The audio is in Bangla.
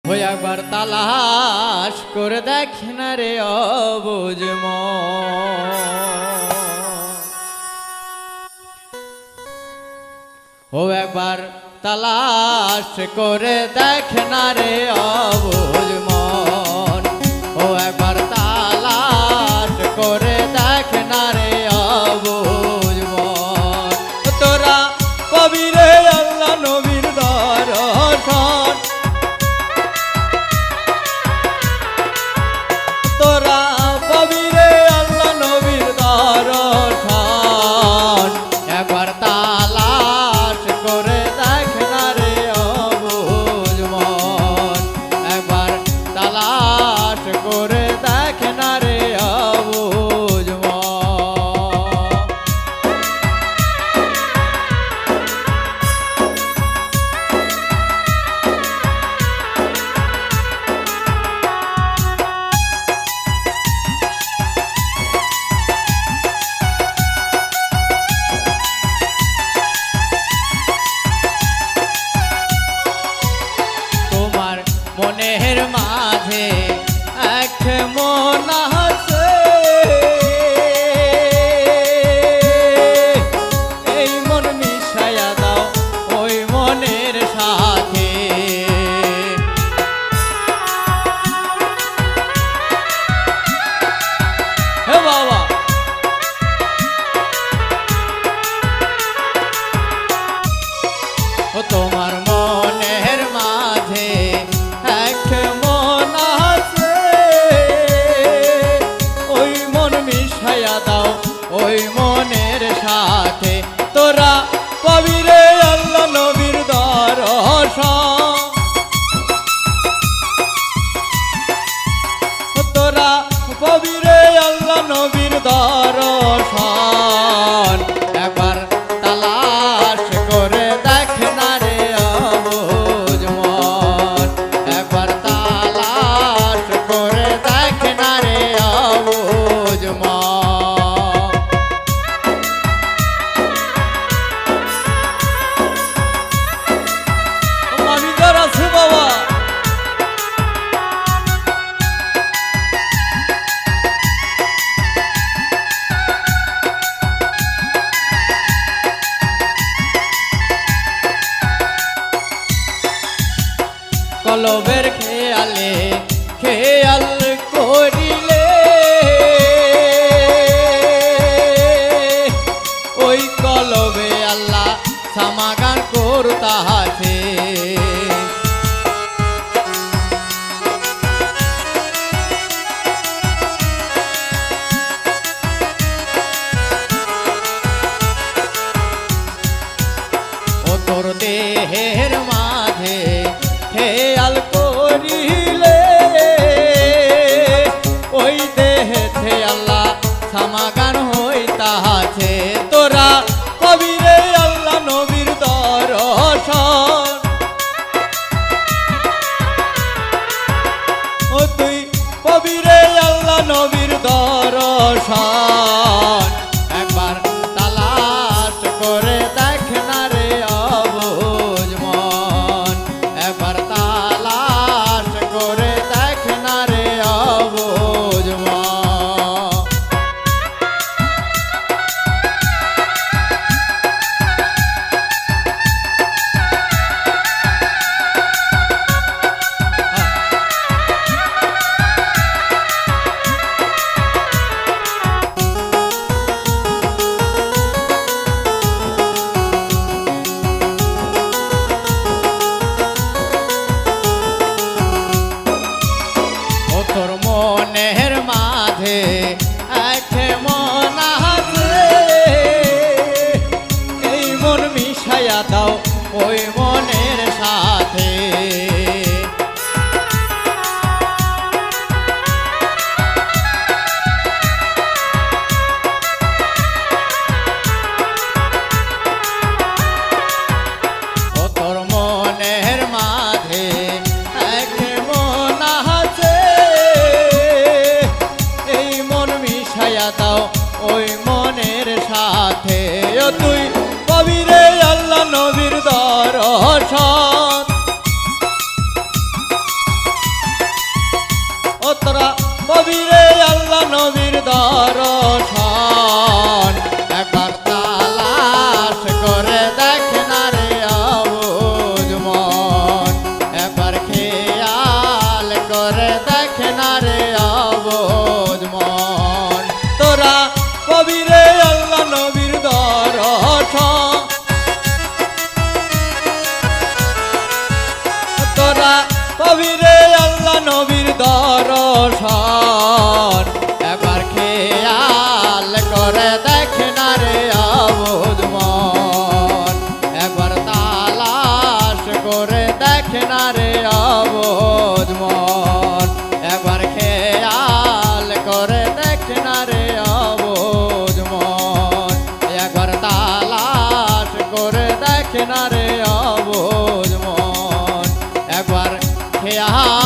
ওই একবার তালাশ করে দেখ না রে অবুঝ ও একবার তালাশ করে দেখ না রে অবুঝ মন ও একবার তালাশ করে দেখ না রে অবুঝ মন তোরা পাবি রে আল্লাহ নবীর দর্শন তোরা পাবি রে আল্লাহ নবীর দর্শন একবার তালাশ করে দেখ না রে অবুঝ মন একবার তালাশ করে দেখ না রে অবুঝ মন মনের মাঝে এক মন আছে এই মন মিশায়া দাও ওই মনের সাথে হে বাবা ও তোমার মনের মাঝে এক মন আছে ওই মন মিশায়া দাও ওই মনের সাথে তোরা পাবি রে আল্লাহ নবীর দর্শন তোরা পাবি রে আল্লাহ নবীর দর্শন একবার তালাশ করে দেখ না রে অবুঝ মন একবার তালাশ করে দেখ না রে অবুঝ মন আমি যার আছে বাবা কলবের খেয়ালে খেয়াল করিলে ওই কলবে আল্লাহ সমাগান করতাছে ও তোর দেহের মাঝে খেয়াল করিলে ওই দেহেতে আল্লাহ সমাগান হইতাছে তোরা পাবি রে আল্লাহ নবীর দর্শন ও তুই পাবি রে আল্লাহ নবীর দর্শন একবার তালাশ করে দেখ না রে অবুঝ মন একবার তালাশ করে দেখ না রে অবুঝ মন তোর মনের মাঝে এক মন আছে এই মন মিশায়া দাও ওই মনের সাথে ও তোর মনের মাঝে এক মন আছে এই মন মিশায়া দাও ওই মনের সাথে ও তুই পাবি রে আল্লাহ নবীর দর্শন ও তোরা কবিরে আল্লাহ নবীর দর্শন একবার তালাশ করে দেখ না রে আবুজ মন একবার খেয়াল করে দেখ না রে আবুজ মন তোরা কবিরে আল্লাহ নবীর দর্শন তোরা কবিরে আল্লাহ নবীর দর্শন একবার খেয়াল করে দেখ না রে আবুজ মন একবার তালাশ করে দেখ না রে আবুজ মন একবার খেয়াল করে দেখ না রে আবুজ মন একবার তালাশ করে দেখ না রে আবুজ মন একবার খেয়াল